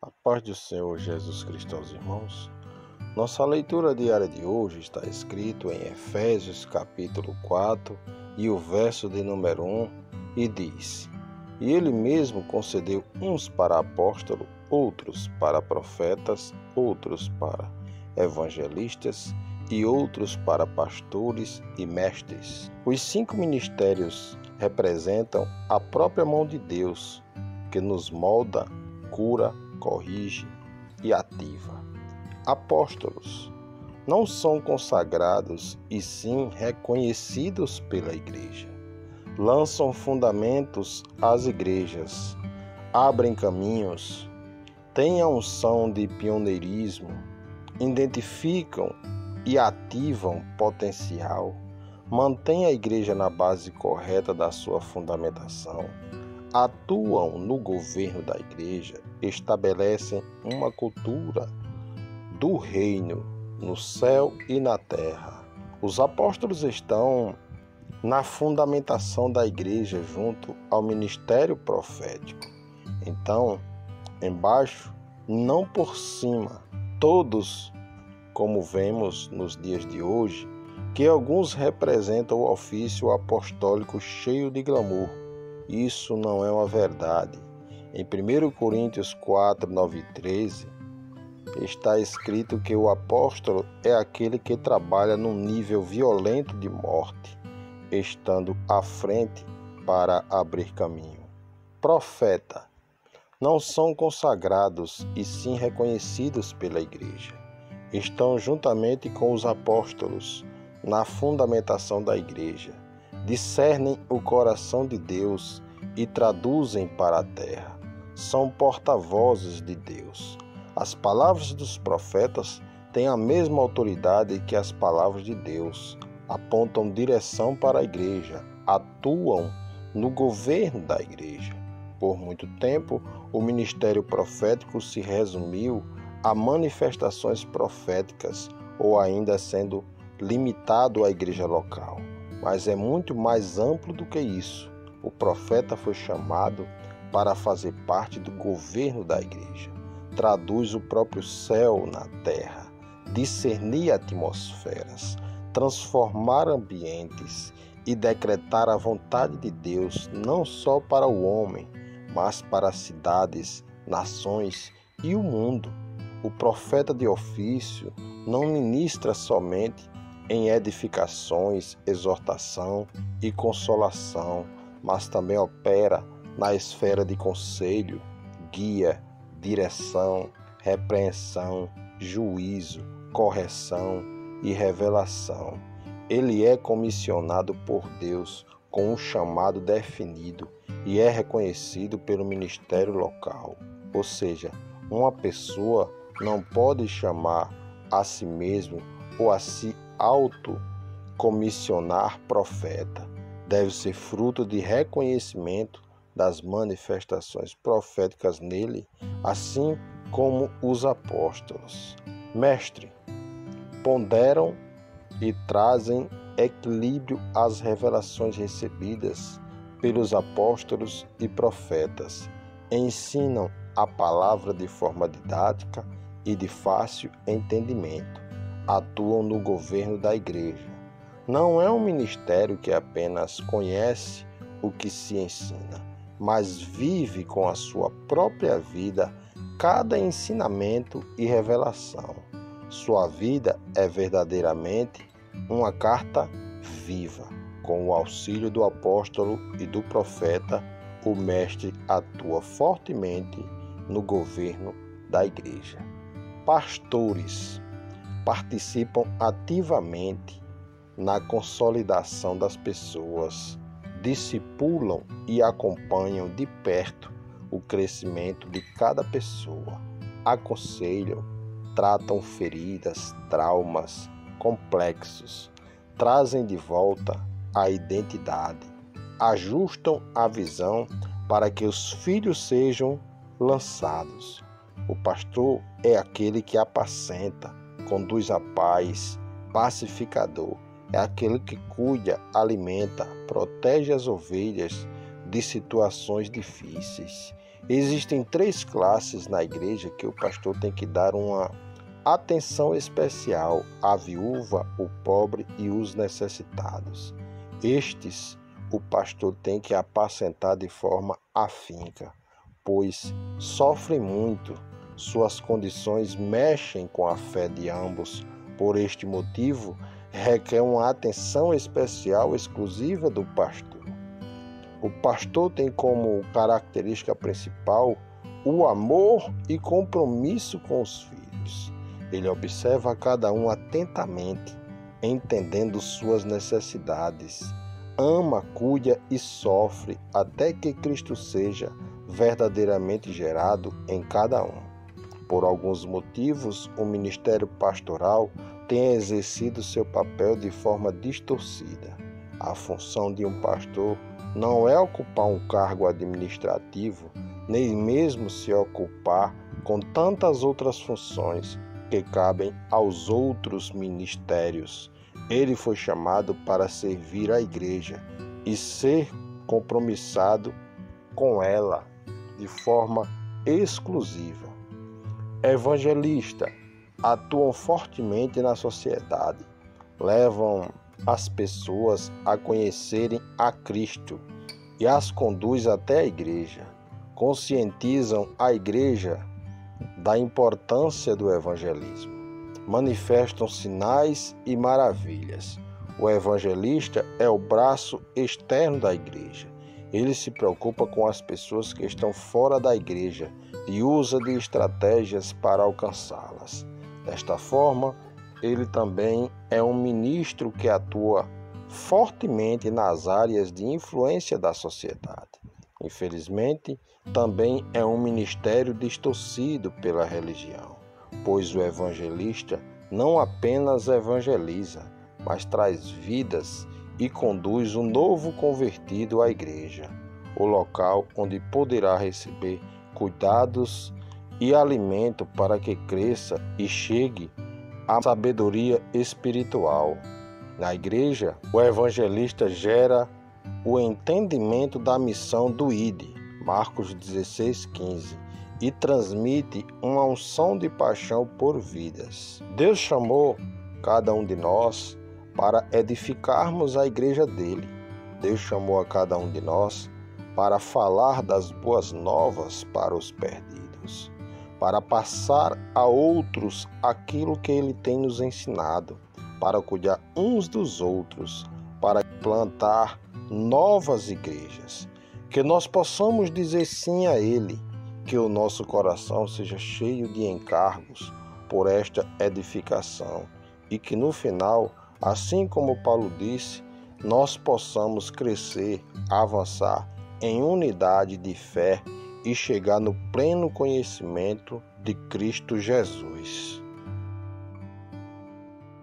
A paz do Senhor Jesus Cristo aos irmãos. Nossa leitura diária de hoje está escrito em Efésios capítulo 4 e o verso de número 1 e diz: E ele mesmo concedeu uns para apóstolos, outros para profetas, outros para evangelistas e outros para pastores e mestres. Os 5 ministérios representam a própria mão de Deus, que nos molda, cura, corrige e ativa. Apóstolos não são consagrados e sim reconhecidos pela igreja. Lançam fundamentos às igrejas, abrem caminhos, têm a unção de pioneirismo, identificam e ativam potencial, mantêm a igreja na base correta da sua fundamentação, atuam no governo da igreja, estabelecem uma cultura do reino no céu e na terra. Os apóstolos estão na fundamentação da igreja junto ao ministério profético. Então, embaixo, não por cima, todos, como vemos nos dias de hoje, que alguns representam o ofício apostólico cheio de glamour. Isso não é uma verdade. Em 1 Coríntios 4, 9 e 13, está escrito que o apóstolo é aquele que trabalha num nível violento de morte, estando à frente para abrir caminho. Profeta não são consagrados e sim reconhecidos pela igreja. Estão juntamente com os apóstolos na fundamentação da igreja. Discernem o coração de Deus e traduzem para a terra. São porta-vozes de Deus. As palavras dos profetas têm a mesma autoridade que as palavras de Deus. Apontam direção para a igreja, atuam no governo da igreja. Por muito tempo, o ministério profético se resumiu a manifestações proféticas ou ainda sendo limitado à igreja local. Mas é muito mais amplo do que isso. O profeta foi chamado para fazer parte do governo da igreja. Traduz o próprio céu na terra, discernir atmosferas, transformar ambientes e decretar a vontade de Deus não só para o homem, mas para as cidades, nações e o mundo. O profeta de ofício não ministra somente em edificações, exortação e consolação, mas também opera na esfera de conselho, guia, direção, repreensão, juízo, correção e revelação. Ele é comissionado por Deus com um chamado definido e é reconhecido pelo ministério local. Ou seja, uma pessoa não pode chamar a si mesmo ou a si autocomissionar profeta. Deve ser fruto de reconhecimento das manifestações proféticas nele, assim como os apóstolos. Mestre, ponderam e trazem equilíbrio às revelações recebidas pelos apóstolos e profetas. Ensinam a palavra de forma didática e de fácil entendimento. Atuam no governo da igreja. Não é um ministério que apenas conhece o que se ensina, mas vive com a sua própria vida cada ensinamento e revelação. Sua vida é verdadeiramente uma carta viva. Com o auxílio do apóstolo e do profeta, o mestre atua fortemente no governo da igreja. Pastores participam ativamente na consolidação das pessoas, discipulam e acompanham de perto o crescimento de cada pessoa, aconselham, tratam feridas, traumas complexos, trazem de volta a identidade, ajustam a visão para que os filhos sejam lançados. O pastor é aquele que apacenta, conduz a paz, pacificador, é aquele que cuida, alimenta, protege as ovelhas de situações difíceis Existem 3 classes na igreja que o pastor tem que dar uma atenção especial: a viúva, o pobre e os necessitados. Estes o pastor tem que apacentar de forma afinca, pois sofrem muito, suas condições mexem com a fé de ambos. Por este motivo, requer uma atenção especial exclusiva do pastor. O pastor tem como característica principal o amor e compromisso com os filhos. Ele observa cada um atentamente, entendendo suas necessidades. Ama, cuida e sofre até que Cristo seja verdadeiramente gerado em cada um. Por alguns motivos, o ministério pastoral tem exercido seu papel de forma distorcida. A função de um pastor não é ocupar um cargo administrativo, nem mesmo se ocupar com tantas outras funções que cabem aos outros ministérios. Ele foi chamado para servir a igreja e ser compromissado com ela de forma exclusiva. Evangelistas atuam fortemente na sociedade, levam as pessoas a conhecerem a Cristo e as conduz até a igreja. Conscientizam a igreja da importância do evangelismo. Manifestam sinais e maravilhas. O evangelista é o braço externo da igreja. Ele se preocupa com as pessoas que estão fora da igreja e usa de estratégias para alcançá-las. Desta forma, ele também é um ministro que atua fortemente nas áreas de influência da sociedade. Infelizmente, também é um ministério distorcido pela religião, pois o evangelista não apenas evangeliza, mas traz vidas e conduz o novo convertido à igreja, o local onde poderá receber cuidados e alimento para que cresça e chegue à sabedoria espiritual. Na igreja, o evangelista gera o entendimento da missão do ID, Marcos 16:15, e transmite uma unção de paixão por vidas. Deus chamou cada um de nós para edificarmos a igreja dele. Deus chamou a cada um de nós para falar das boas novas para os perdidos, para passar a outros aquilo que ele tem nos ensinado, para cuidar uns dos outros, para plantar novas igrejas. Que nós possamos dizer sim a ele, que o nosso coração seja cheio de encargos por esta edificação e que no final, assim como Paulo disse, nós possamos crescer, avançar em unidade de fé e chegar no pleno conhecimento de Cristo Jesus.